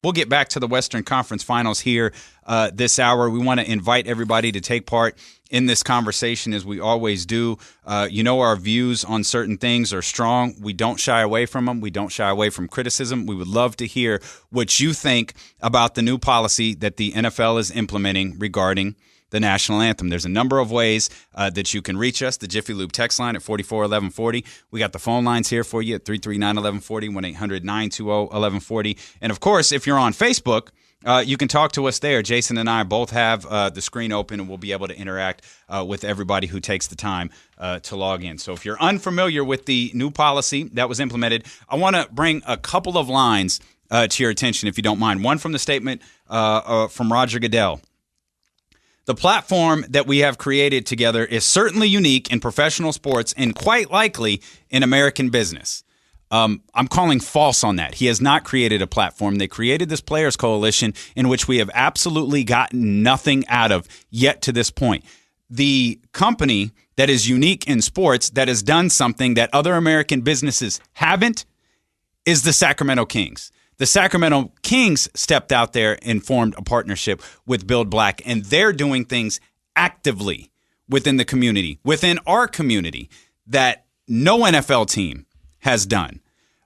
we'll get back to the Western Conference Finals here this hour. We want to invite everybody to take part in this conversation as we always do. Our views on certain things are strong. We don't shy away from them. We don't shy away from criticism. We would love to hear what you think about the new policy that the NFL is implementing regarding the National Anthem. There's a number of ways that you can reach us. The Jiffy Lube text line at 441140. We got the phone lines here for you at 339-1140, 1-800-920-1140. And, of course, if you're on Facebook, you can talk to us there. Jason and I both have the screen open, and we'll be able to interact with everybody who takes the time to log in. So if you're unfamiliar with the new policy that was implemented, I want to bring a couple of lines to your attention, if you don't mind. One from the statement from Roger Goodell. The platform that we have created together is certainly unique in professional sports and quite likely in American business. I'm calling false on that. He has not created a platform. They created this players coalition in which we have absolutely gotten nothing out of yet to this point. The company that is unique in sports that has done something that other American businesses haven't is the Sacramento Kings. The Sacramento Kings stepped out there and formed a partnership with Build Black, and they're doing things actively within the community, within our community, that no NFL team has done.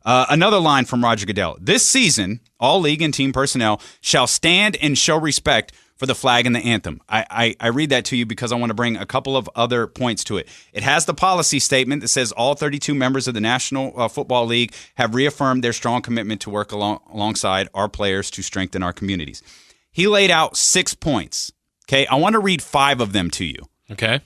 Another line from Roger Goodell. This season, all league and team personnel shall stand and show respect for the flag and the anthem. I read that to you because I want to bring a couple of other points to it. It has the policy statement that says all 32 members of the National Football League have reaffirmed their strong commitment to work alongside our players to strengthen our communities. He laid out 6 points. Okay, I want to read 5 of them to you. Okay.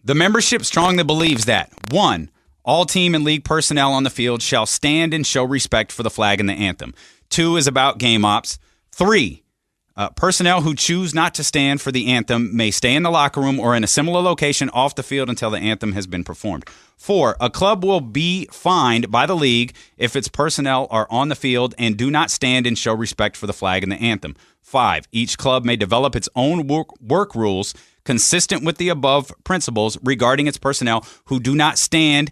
The membership strongly believes that, 1, all team and league personnel on the field shall stand and show respect for the flag and the anthem. 2 is about game ops. 3, personnel who choose not to stand for the anthem may stay in the locker room or in a similar location off the field until the anthem has been performed. 4, a club will be fined by the league if its personnel are on the field and do not stand and show respect for the flag and the anthem. 5, each club may develop its own work rules consistent with the above principles regarding its personnel who do not stand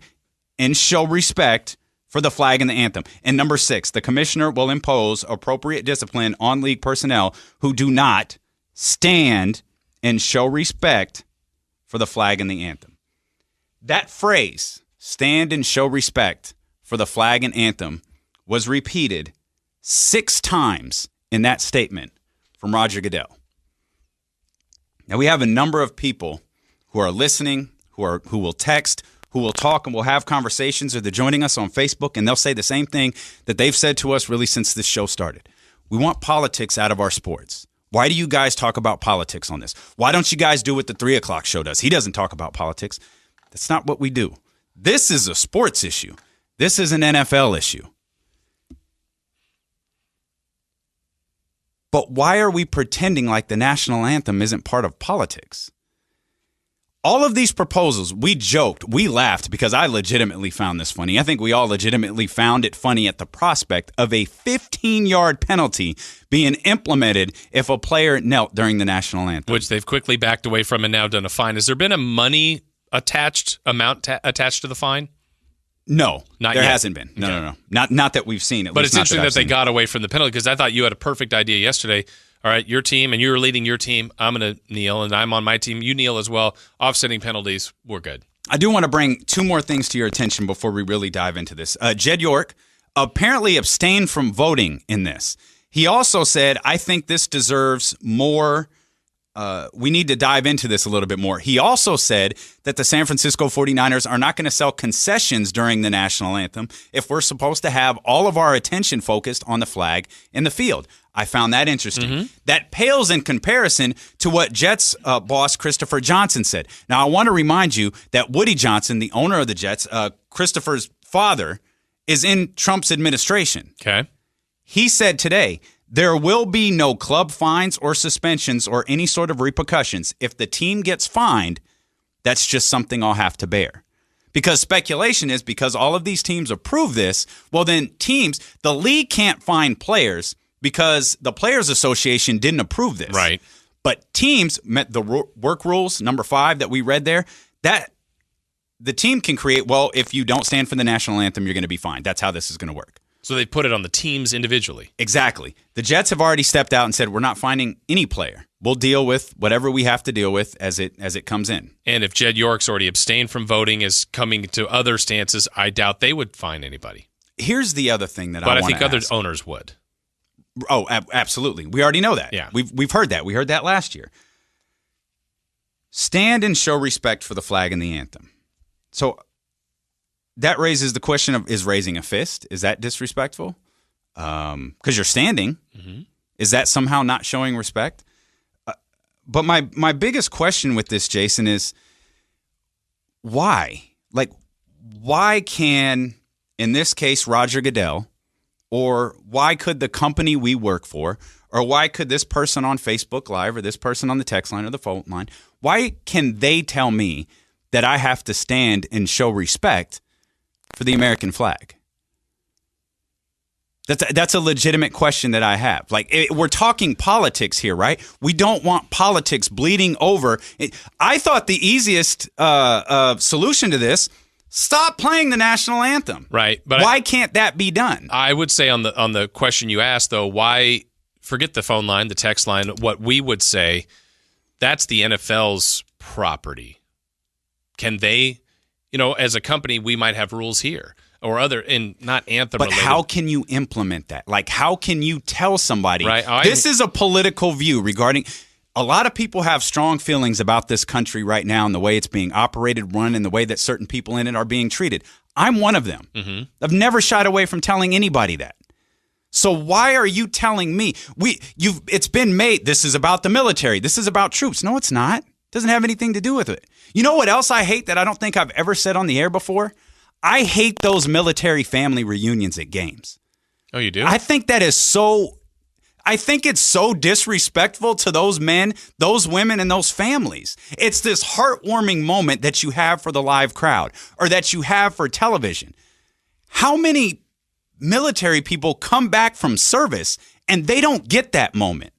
and show respect for the flag and the anthem. And number 6, the commissioner will impose appropriate discipline on league personnel who do not stand and show respect for the flag and the anthem. That phrase, stand and show respect for the flag and anthem, was repeated 6 times in that statement from Roger Goodell. Now, we have a number of people who are listening, who will text, who will talk and will have conversations, or they're joining us on Facebook, and they'll say the same thing that they've said to us really since this show started. We want politics out of our sports. Why do you guys talk about politics on this? Why don't you guys do what the 3 o'clock show does? He doesn't talk about politics. That's not what we do. This is a sports issue. This is an NFL issue. But why are we pretending like the national anthem isn't part of politics? All of these proposals, we joked, we laughed because I legitimately found this funny. I think we all legitimately found it funny at the prospect of a 15-yard penalty being implemented if a player knelt during the national anthem. Which they've quickly backed away from and now done a fine. Has there been a money amount attached to the fine? No, not there yet. Hasn't been. No. Not that we've seen. But it's interesting that they got away from the penalty because I thought you had a perfect idea yesterday. All right, your team, and you're leading your team. I'm going to kneel, and I'm on my team. You kneel as well. Offsetting penalties, we're good. I do want to bring 2 more things to your attention before we really dive into this. Jed York apparently abstained from voting in this. He also said, I think this deserves more. We need to dive into this a little bit more. He also said that the San Francisco 49ers are not going to sell concessions during the national anthem if we're supposed to have all of our attention focused on the flag in the field. I found that interesting. Mm-hmm. That pales in comparison to what Jets boss Christopher Johnson said. Now, I want to remind you that Woody Johnson, the owner of the Jets, Christopher's father, is in Trump's administration. Okay. He said today, there will be no club fines or suspensions or any sort of repercussions. If the team gets fined, that's just something I'll have to bear. Because speculation is because all of these teams approve this, well then the league can't fine players because the Players Association didn't approve this. Right. But teams met the work rules, number 5 that we read there, that the team can create, well, if you don't stand for the national anthem, you're going to be fined. That's how this is going to work. So they put it on the teams individually. Exactly. The Jets have already stepped out and said, we're not finding any player. We'll deal with whatever we have to deal with as it comes in. And if Jed York's already abstained from voting, is coming to other stances, I doubt they would find anybody. Here's the other thing that but I I want to think other ask. owners would. Oh, absolutely. We already know that. Yeah. We've heard that. We heard that last year. Stand and show respect for the flag and the anthem. So that raises the question of, is raising a fist, is that disrespectful? Because you're standing. Mm-hmm. Is that somehow not showing respect? But my biggest question with this, Jason, is why? Like, why can, in this case, Roger Goodell, or why could the company we work for, or why could this person on Facebook Live, or this person on the text line or the phone line, why can they tell me that I have to stand and show respect for the American flag? That's a legitimate question that I have. Like, we're talking politics here, right? We don't want politics bleeding over. I thought the easiest solution to this, stop playing the national anthem. Right. But why can't that be done? I would say on the question you asked, though, why forget the phone line, the text line, what we would say, that's the NFL's property. Can they, as a company, we might have rules here. Or other, and not anthem but related. How can you implement that? Like, how can you tell somebody, right? This is a political view regarding, a lot of people have strong feelings about this country right now and the way it's being operated, run, and the way that certain people in it are being treated. I'm one of them. Mm-hmm. I've never shied away from telling anybody that. So why are you telling me? It's been made, this is about the military, this is about troops. No, it's not. It doesn't have anything to do with it. You know what else I hate that I don't think I've ever said on the air before? I hate those military family reunions at games. Oh, you do? I think it's so disrespectful to those men, those women, and those families. It's this heartwarming moment that you have for the live crowd or that you have for television. How many military people come back from service and they don't get that moment?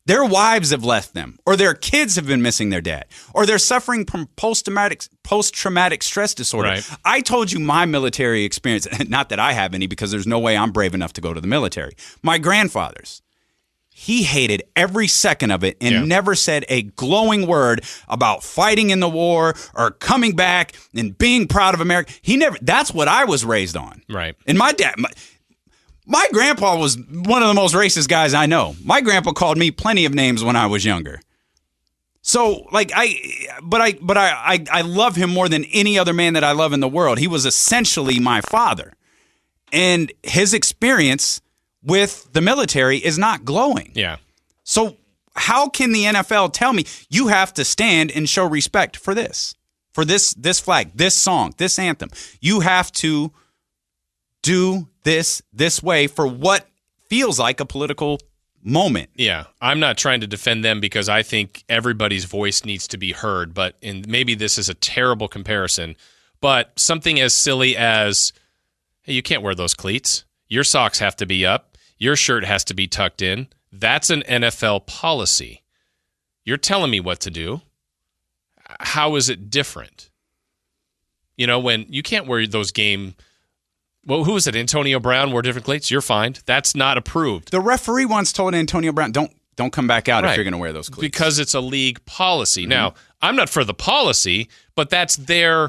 Their wives have left them, or their kids have been missing their dad, or they're suffering from post-traumatic stress disorder. Right. I told you my military experience, not that I have any because there's no way I'm brave enough to go to the military. My grandfather's, he hated every second of it and never said a glowing word about fighting in the war or coming back and being proud of America. That's what I was raised on. Right. And my dad... My grandpa was one of the most racist guys I know. My grandpa called me plenty of names when I was younger. So, like, I love him more than any other man that I love in the world. He was essentially my father. And his experience with the military is not glowing. Yeah. So how can the NFL tell me you have to stand and show respect for this flag, this song, this anthem? You have to do this way for what feels like a political moment. Yeah, I'm not trying to defend them because I think everybody's voice needs to be heard, and maybe this is a terrible comparison, but something as silly as, hey, you can't wear those cleats. Your socks have to be up. Your shirt has to be tucked in. That's an NFL policy. You're telling me what to do. How is it different? When you can't wear those game... Well, who was it? Antonio Brown wore different cleats? You're fined. That's not approved. The referee once told Antonio Brown, don't come back out right. if you're going to wear those cleats. Because it's a league policy. Mm-hmm. Now, I'm not for the policy, but that's their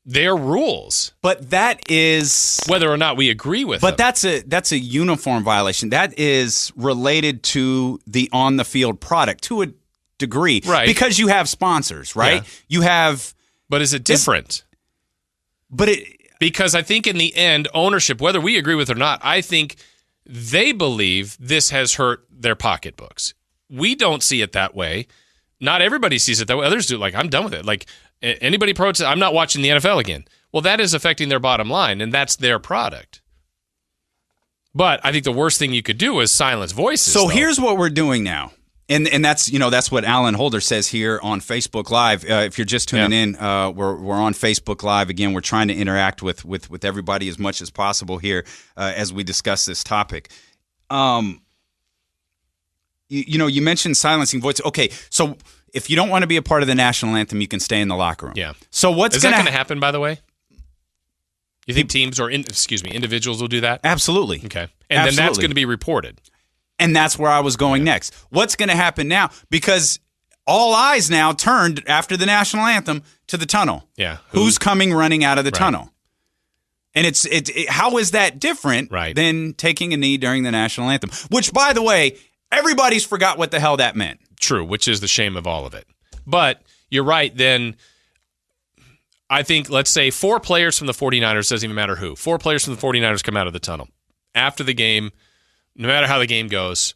rules. But that is... Whether or not we agree with But them. that's a uniform violation. That is related to the on-the-field product to a degree. Right. Because you have sponsors, right? Yeah. You have... But is it different? Because I think in the end, ownership, whether we agree with it or not, I think they believe this has hurt their pocketbooks. We don't see it that way. Not everybody sees it that way. Others do. Like, I'm done with it. Like, anybody protests, I'm not watching the NFL again. Well, that is affecting their bottom line, and that's their product. But I think the worst thing you could do is silence voices. So here's what we're doing now. And that's that's what Alan Holder says here on Facebook Live. If you're just tuning in, we're on Facebook Live again. We're trying to interact with everybody as much as possible here as we discuss this topic. You mentioned silencing voices. Okay, so if you don't want to be a part of the national anthem, you can stay in the locker room. Yeah. So what's is that going to happen? By the way, You think teams or individuals will do that? Absolutely. Okay. And then that's going to be reported. And that's where I was going next. What's going to happen now? Because all eyes now turned after the national anthem to the tunnel. Yeah. Who's coming running out of the tunnel? And how is that different than taking a knee during the national anthem? Which, by the way, everybody's forgot what the hell that meant. True, which is the shame of all of it. But you're right, then I think, let's say 4 players from the 49ers, doesn't even matter who, 4 players from the 49ers come out of the tunnel. After the game, no matter how the game goes,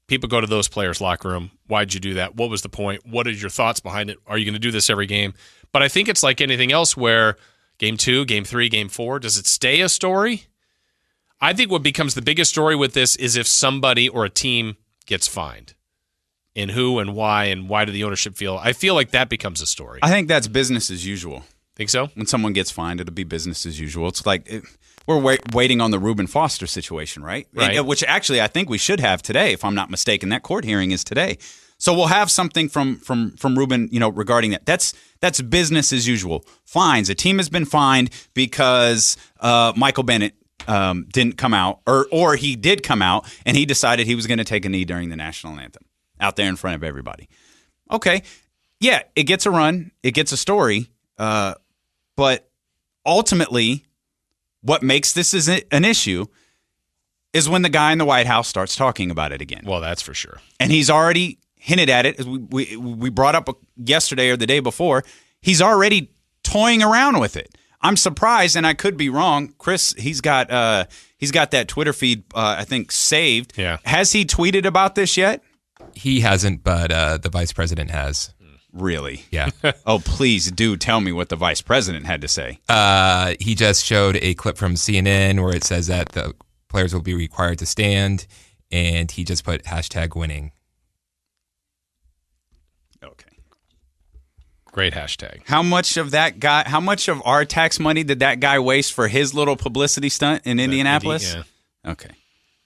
people go to those players' locker room. Why'd you do that? What was the point? What are your thoughts behind it? Are you going to do this every game? But I think it's like anything else where game 2, game 3, game 4, does it stay a story? I think what becomes the biggest story with this is if somebody or a team gets fined. And who and why do the ownership feel? I feel like that becomes a story. I think that's business as usual. Think so? When someone gets fined, it'll be business as usual. It's like we're waiting on the Reuben Foster situation, right? Which actually I think we should have today, if I'm not mistaken. That court hearing is today. So we'll have something from Reuben, regarding that. That's business as usual. Fines. A team has been fined because Michael Bennett didn't come out, or he did come out, and he decided he was going to take a knee during the national anthem out there in front of everybody. Okay. Yeah, it gets a run. It gets a story. But ultimately, what makes this an issue is when the guy in the White House starts talking about it again. Well, that's for sure. And he's already hinted at it, as we brought up yesterday or the day before. He's already toying around with it. I'm surprised, and I could be wrong. Chris, he's got that Twitter feed, I think, saved. Yeah. Has he tweeted about this yet? He hasn't, but the vice president has. Really? Yeah. Oh, please do tell me what the vice president had to say. He just showed a clip from CNN where it says that the players will be required to stand, and he just put #winning. Okay. Great hashtag. How much of our tax money did that guy waste for his little publicity stunt in Indianapolis? Yeah. Okay.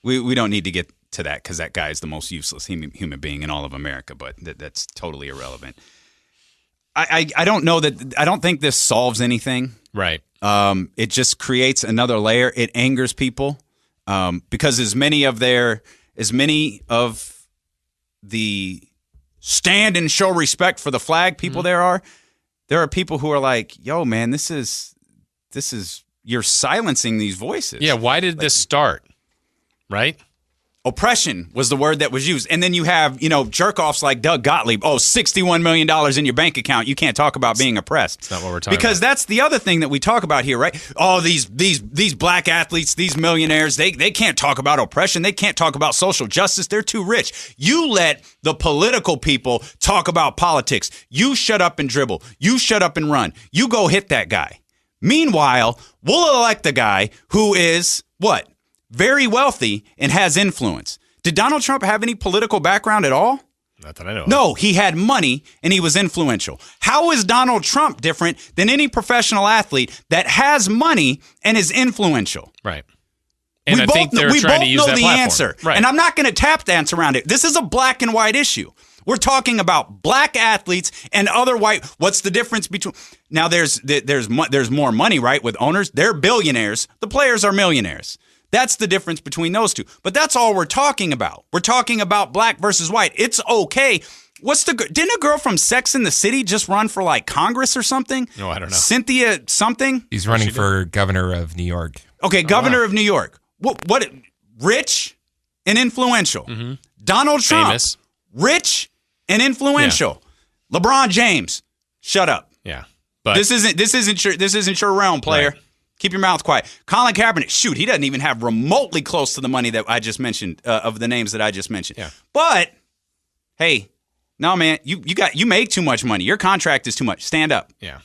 We don't need to get to that because that guy is the most useless human being in all of America, but that's totally irrelevant. I don't know that. I don't think this solves anything. Right. It just creates another layer. It angers people because as many of the stand and show respect for the flag people there are people who are like, yo, man, this is you're silencing these voices. Yeah. Why did this start? Right. Oppression was the word that was used. And then you have, jerk-offs like Doug Gottlieb. Oh, $61 million in your bank account. You can't talk about being oppressed. That's not what we're talking about. Because that's the other thing that we talk about here, right? Oh, these black athletes, these millionaires, they can't talk about oppression. They can't talk about social justice. They're too rich. You let the political people talk about politics. You shut up and dribble. You shut up and run. You go hit that guy. Meanwhile, we'll elect the guy who is, what? Very wealthy and has influence. Did Donald Trump have any political background at all? Not that I know of. No, he had money and he was influential. How is Donald Trump different than any professional athlete that has money and is influential? Right. And I think they're trying to use that platform. We both know the answer. Right. And I'm not going to tap dance around it. This is a black and white issue. We're talking about black athletes and other white. What's the difference between? Now there's more money, right? With owners, they're billionaires. The players are millionaires. That's the difference between those two. But that's all we're talking about. We're talking about black versus white. It's okay. Didn't a girl from Sex and the City just run for like Congress or something? No, I don't know. Cynthia something? He's running for governor of New York. Okay, governor of New York. What? Rich and influential. Mm-hmm. Donald Trump. Famous. Rich and influential. Yeah. LeBron James. Shut up. Yeah. But this isn't your realm, player. Right. Keep your mouth quiet. Colin Kaepernick, shoot, he doesn't even have remotely close to the money that I just mentioned, of the names that I just mentioned. Yeah. But, hey, no, man, you make too much money. Your contract is too much. Stand up. Yeah.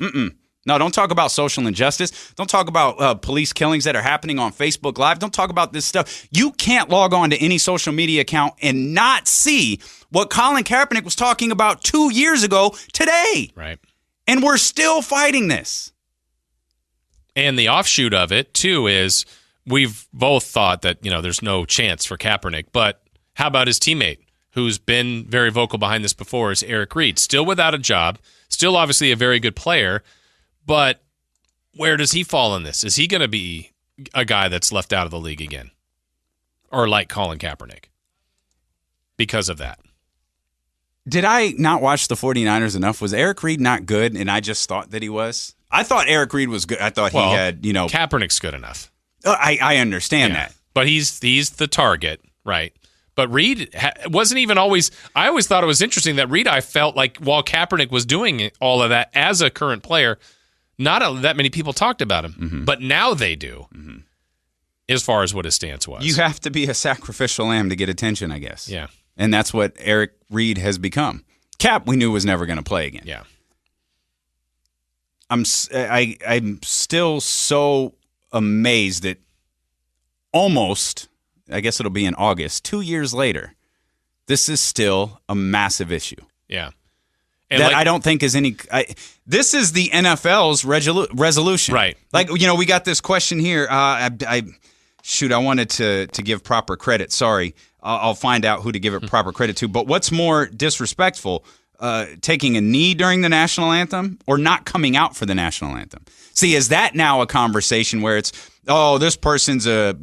No, don't talk about social injustice. Don't talk about police killings that are happening on Facebook Live. Don't talk about this stuff. You can't log on to any social media account and not see what Colin Kaepernick was talking about 2 years ago today. Right. And we're still fighting this. And the offshoot of it, too, is we've both thought that, there's no chance for Kaepernick. But how about his teammate, who's been very vocal behind this before, is Eric Reed. Still without a job, still obviously a very good player, but where does he fall in this? Is he going to be a guy that's left out of the league again? Or like Colin Kaepernick? Because of that. Did I not watch the 49ers enough? Was Eric Reed not good and I just thought that he was? I thought Eric Reed was good. I thought he had, Kaepernick's good enough. I understand that. But he's the target, right? But Reed wasn't even always – I always thought it was interesting that Reed, I felt like while Kaepernick was doing all of that as a current player, not that many people talked about him. Mm-hmm. But now they do, as far as what his stance was. You have to be a sacrificial lamb to get attention, I guess. Yeah. And that's what Eric Reed has become. Cap, we knew was never going to play again. Yeah. I'm still so amazed that almost, I guess it'll be in August, 2 years later, this is still a massive issue. Yeah. And that I don't think is any. This is the NFL's resolution, right? Like we got this question here. I wanted to give proper credit. Sorry, I'll find out who to give it proper credit to. But what's more disrespectful, taking a knee during the national anthem or not coming out for the national anthem? See, is that now a conversation where it's, oh, this person's a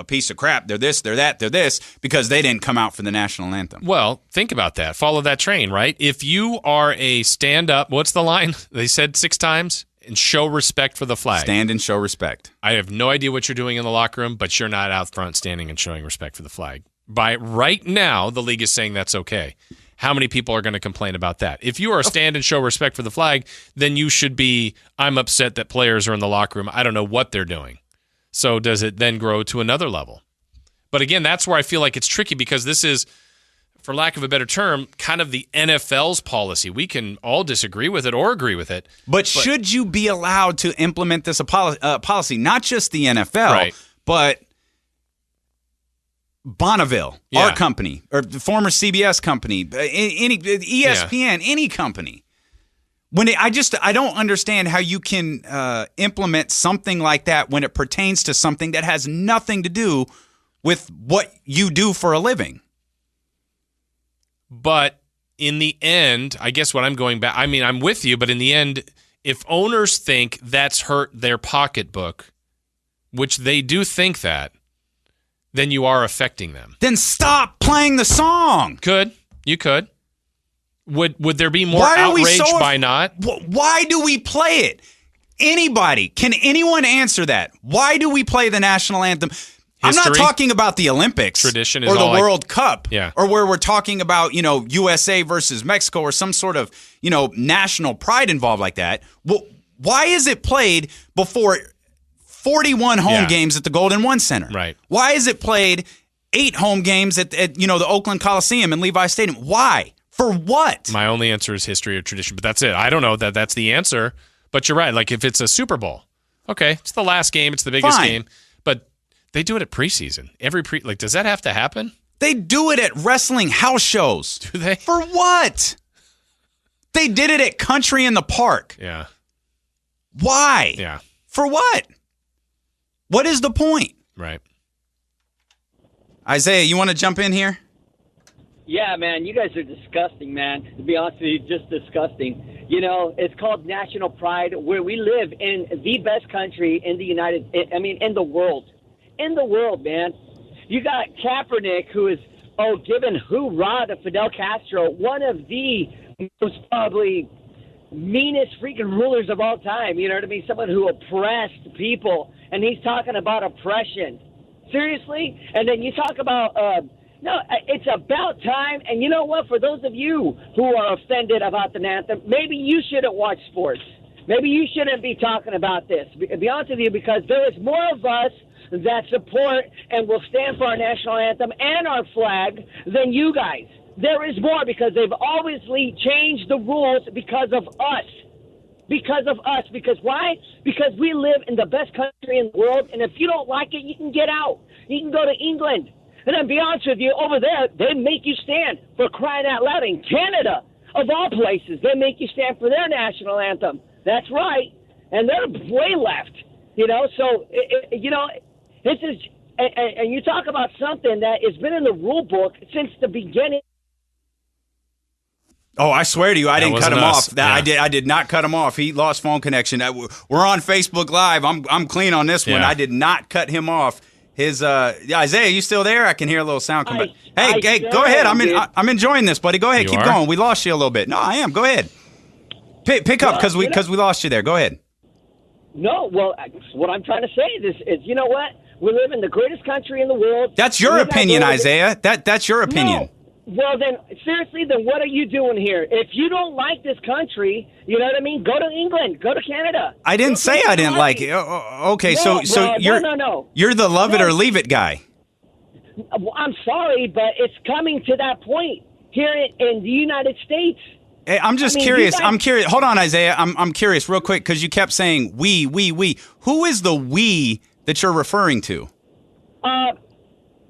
piece of crap. They're this, they're that, they're this because they didn't come out for the national anthem. Well, think about that. Follow that train, right? If you are a stand-up, what's the line? They said 6 times, and show respect for the flag. Stand and show respect. I have no idea what you're doing in the locker room, but you're not out front standing and showing respect for the flag. By right now, the league is saying that's okay. How many people are going to complain about that? If you are a stand and show respect for the flag, then you should be, I'm upset that players are in the locker room. I don't know what they're doing. So does it then grow to another level? But again, that's where I feel like it's tricky because this is, for lack of a better term, kind of the NFL's policy. We can all disagree with it or agree with it. But should you be allowed to implement this policy? Not just the NFL, right, but Bonneville, our company, or the former CBS company, any ESPN, any company. I don't understand how you can implement something like that when it pertains to something that has nothing to do with what you do for a living. But in the end, I guess what I'm going back, I mean, I'm with you, but in the end, if owners think that's hurt their pocketbook, which they do think that, then you are affecting them. Then stop playing the song. You could. Would there be more outrage by not? Why do we play it? Can anyone answer that? Why do we play the national anthem? I'm not talking about the Olympics tradition or the World Cup, yeah, or where we're talking about, USA versus Mexico or some sort of, national pride involved like that. Well, why is it played before 41 home games at the Golden One Center? Right. Why is it played 8 home games at the Oakland Coliseum and Levi Stadium? Why? For what? My only answer is history or tradition, but that's it. I don't know that that's the answer, but you're right. Like if it's a Super Bowl, okay, it's the last game, it's the biggest game, but they do it at preseason. Does that have to happen? They do it at wrestling house shows. Do they? For what? They did it at Country in the Park. Yeah. Why? Yeah. For what? What is the point? Right. Isaiah, you want to jump in here? Yeah, man, you guys are disgusting, man. To be honest with you, just disgusting. It's called national pride, where we live in the best country in in the world. In the world, man. You got Kaepernick, who is, giving hoorah to Fidel Castro, one of the most probably meanest freaking rulers of all time. You know what I mean? Someone who oppressed people, and he's talking about oppression. Seriously? And then you talk about, no, it's about time. And you know what? For those of you who are offended about the anthem, maybe you shouldn't watch sports. Maybe you shouldn't be talking about this. To be honest with you, because there is more of us that support and will stand for our national anthem and our flag than you guys. There is more, because they've obviously changed the rules because of us. Because of us. Because why? Because we live in the best country in the world, and if you don't like it, you can get out. You can go to England. And then be honest with you, over there, they make you stand, for crying out loud. In Canada, of all places, they make you stand for their national anthem. That's right. And they're way left. So, this is, and you talk about something that has been in the rule book since the beginning. Oh, I swear to you, I didn't cut him wasn't us. off. Yeah. I did not cut him off. He lost phone connection. We're on Facebook Live. I'm clean on this one. Yeah. I did not cut him off. Isaiah, you still there? I can hear a little sound come back. Hey, go ahead. I'm enjoying this, buddy. Go ahead. Keep going. We lost you a little bit. No, I am. Go ahead. Pick up because we lost you there. Go ahead. No, well, what I'm trying to say is, you know what? We live in the greatest country in the world. That's your opinion, Isaiah. That's your opinion. No. Well, then, seriously, then what are you doing here? If you don't like this country, you know what I mean? Go to England. Go to Canada. I didn't say I didn't like it. Okay, No, so no. you're the love it or leave it guy. Well, I'm sorry, but it's coming to that point here in the United States. Hey, I'm just curious. I'm curious. Hold on, Isaiah. I'm curious real quick because you kept saying we. Who is the we that you're referring to? I'm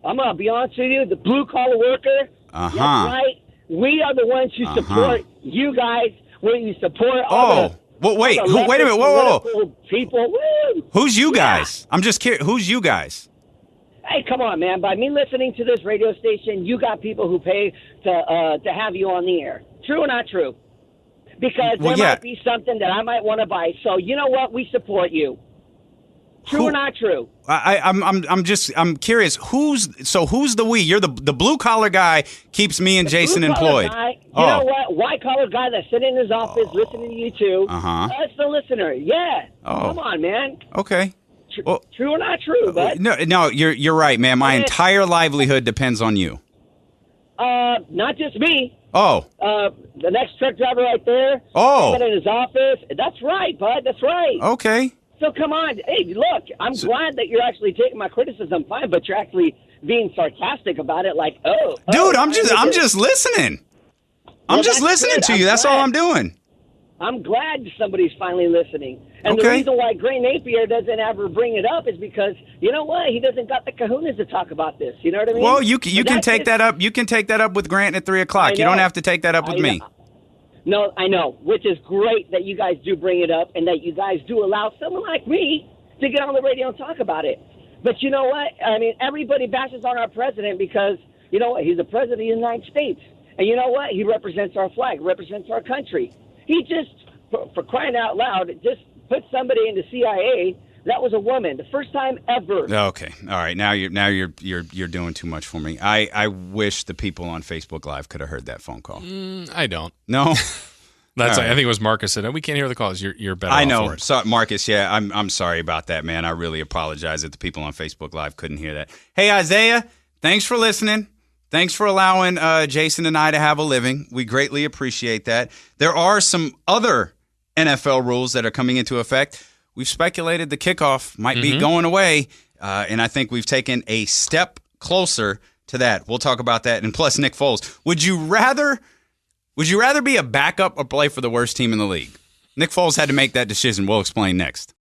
going to be honest with you. The blue-collar worker. That's right. We are the ones who support you guys. We support all well, wait a minute. Whoa. People. Woo. Who's you guys? I'm just curious. Who's you guys? Hey, come on, man. By me listening to this radio station, you got people who pay to have you on the air. True or not true? Because there might be something that I might want to buy. So you know what? We support you. True or not true? I'm curious. Who's the we? You're the blue collar guy keeps me and Jason employed. Guy, you know what? White collar guy that's sitting in his office listening to you too. That's the listener. Yeah. Come on, man. Okay. True or not true? But no, you're right, man. My entire livelihood depends on you. Not just me. The next truck driver right there. In his office. That's right, bud. That's right. Okay. So come on. Hey, look, I'm glad that you're actually taking my criticism fine, but you're actually being sarcastic about it like, dude, I'm just listening. I'm just listening to you. That's all I'm doing. I'm glad somebody's finally listening. And the reason why Gray Napier doesn't ever bring it up is because, you know what? He doesn't got the kahunas to talk about this. You know what I mean? Well, you can take that up. You can take that up with Grant at 3:00. You don't have to take that up with me. No, I know, which is great that you guys do bring it up and that you guys do allow someone like me to get on the radio and talk about it. But you know what? I mean, everybody bashes on our president because, you know what? He's the president of the United States. And you know what? He represents our flag, represents our country. He just, for crying out loud, just put somebody in the CIA. That was a woman, the first time ever. Okay, all right. Now you're doing too much for me. I wish the people on Facebook Live could have heard that phone call. I don't. No. That's right. I think it was Marcus said, we can't hear the calls. You're better. I know. For it. So, Marcus, yeah, I'm sorry about that, man. I really apologize that the people on Facebook Live couldn't hear that. Hey, Isaiah, thanks for listening. Thanks for allowing Jason and I to have a living. We greatly appreciate that. There are some other NFL rules that are coming into effect. We've speculated the kickoff might be going away, and I think we've taken a step closer to that. We'll talk about that. And plus, Nick Foles. Would you rather be a backup or play for the worst team in the league? Nick Foles had to make that decision. We'll explain next.